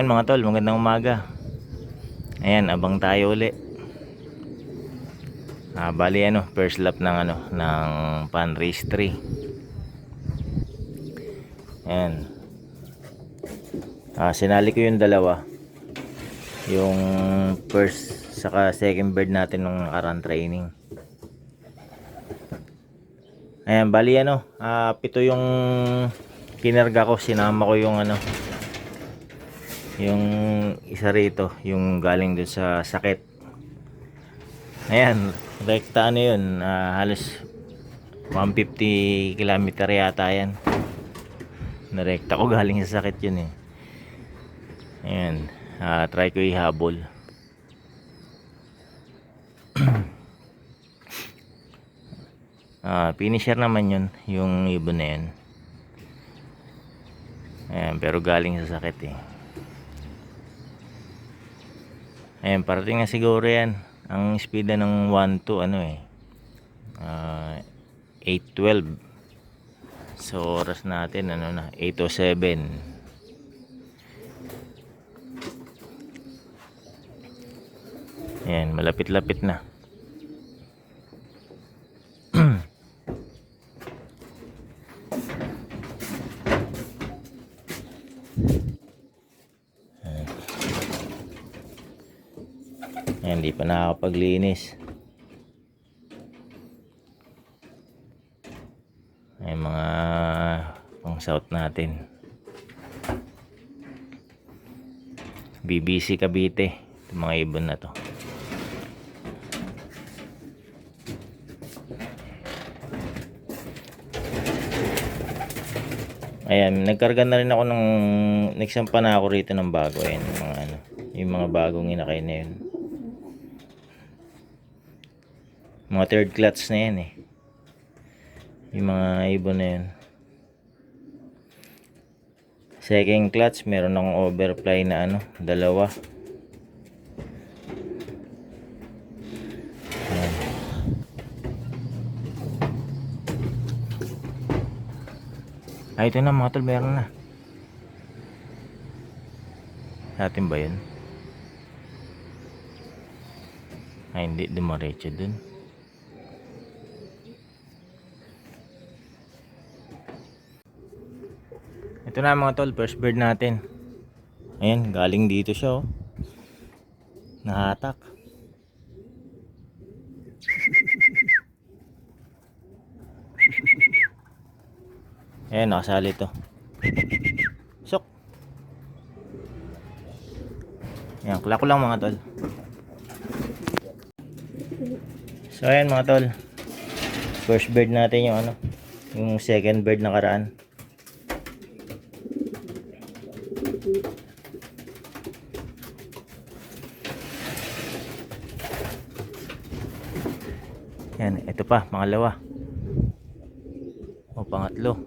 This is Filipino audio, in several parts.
Ayan mga tol, magandang umaga. Ayan, abang tayo uli. Bali first lap ng Pan Race 3. Ayan. Sinali ko yung dalawa. Yung first saka second bird natin nung nakaraan training. Ayan, bali pito yung kinarga ko, sinama ko yung yung isa rito, yung galing dun sa sakit. Ayan, rekta yun, halos 150 kilometer yata yan. Narekta ko galing sa sakit yun eh. Ayan, try ko ihabol. Finisher naman yun, yung ibon na yun. Ayan, pero galing sa sakit eh. Ayan, parating na siguro yan. Ang speed ng 1-2 812. So oras natin 8:07. Ayan, malapit-lapit na. Ayan, hindi pa nakakapaglinis. Ayan, mga pang south natin. BBC Cavite, itong mga ibon na to. Ayan, nagkarga na rin ako ng nagsampa na ako rito ng bago. Ayan, yung mga bagong inakay na yun. Mga third clutch na yan eh. Yung mga ibon na yun. Second clutch, meron akong overfly na dalawa. Ito na mga tol, meron na. Sa atin ba yun? Hindi, dumaretso dun. Ito na mga tol, first bird natin. Ayan, galing dito siya oh. Nahatak. Ayan, nakasali to. Sok. Ayan, kulak ko lang mga tol. So ayan mga tol, first bird natin yung yung second bird na karaan. Yan, ito pa, pangalawa. O pangatlo.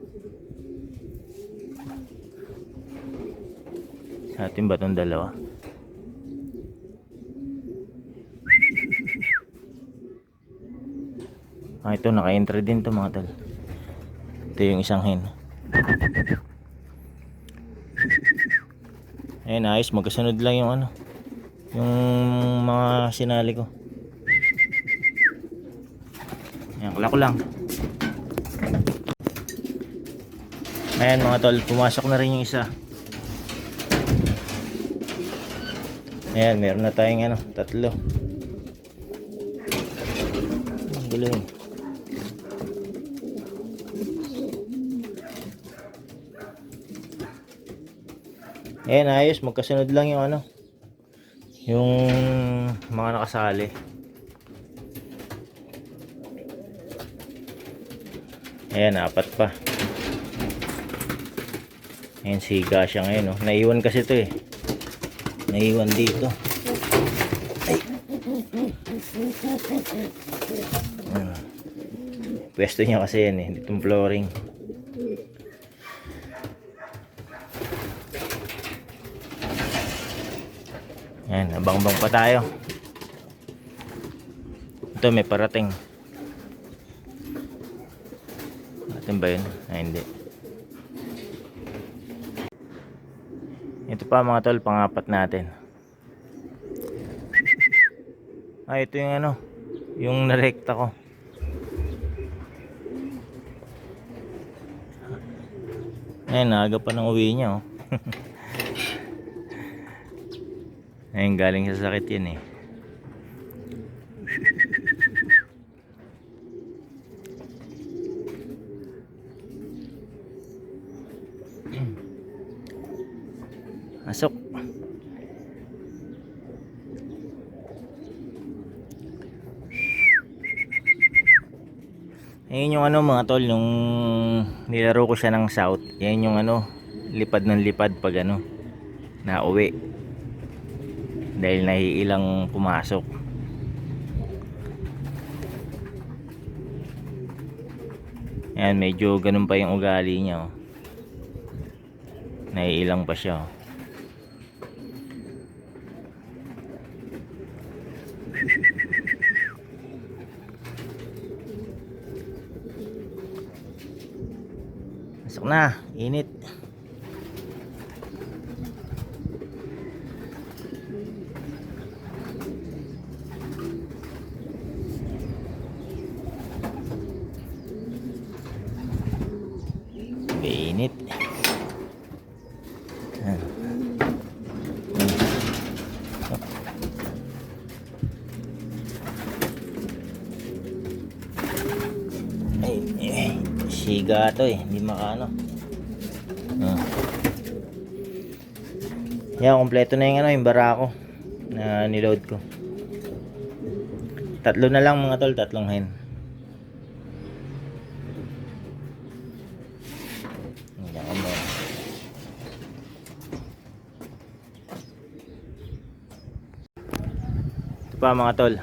Sa atin ba itong dalawa? Ito, naka-entry din to mga tol. Ito yung isang hen. Ayan, ayos, magkasunod lang yung yung mga sinali ko. Ayan, kulak ko lang. Ayan mga tol, pumasok na rin yung isa. Ayan, meron na tayong tatlo. Ang gulo yun. Ayan, ayos, magkasunod lang yung yung mga nakasali. Ayan, apat pa. Ayan, siga siya ngayon oh. Naiwan kasi to eh. Naiwan dito. Ay. Pwesto niya kasi yan eh, ditong flooring. Ayan, abang-abang pa tayo. Ito, may parating. Atin ba yun? Ay, hindi. Ito pa mga tol, pangapat natin. Ito yung ano, yung narekta ko. Ayun, aga pa ng uwi niya, oh. Ayun, galing sa sakit yun, eh. Masok. Ayun yung ano mga tol, yung nilaro ko siya ng south. Yan yung ano, lipad ng lipad pag ano, nauwi. Dahil naiilang pumasok. Ayan, medyo ganun pa yung ugali niya, oh. Naiilang pa siya, oh. Masok na, init. Init. Siga to, hindi makaano. Yan, kompleto na yung ano, yung barako na niload ko. Tatlo na lang mga tol, tatlong hen. Ito pa mga tol.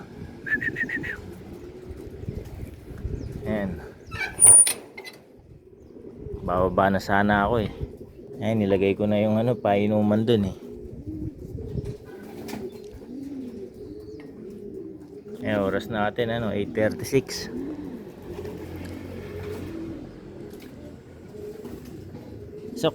Ayan. Bababa na sana ako, eh. Ayan, nilagay ko na yung ano, painuman dun, eh. Ayan, oras natin ano, 8:36. Sok.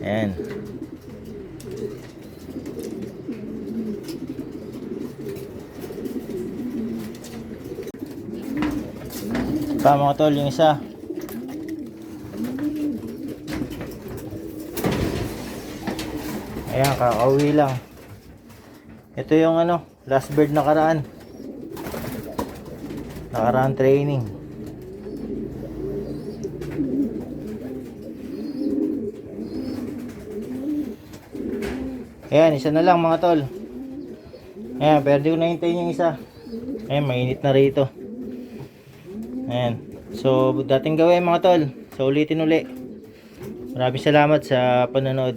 Ayan. Pa mga tol, yung isa. Ayan, kakauwi lang. Ito yung ano, last bird nakaraan training. Ayan, isa na lang mga tol. Ayan, pero di ko nahintayin yung isa. Ayan, mainit na rito. Ayan. So, dating gawin mga tol. So, ulitin uli. Maraming salamat sa panonood.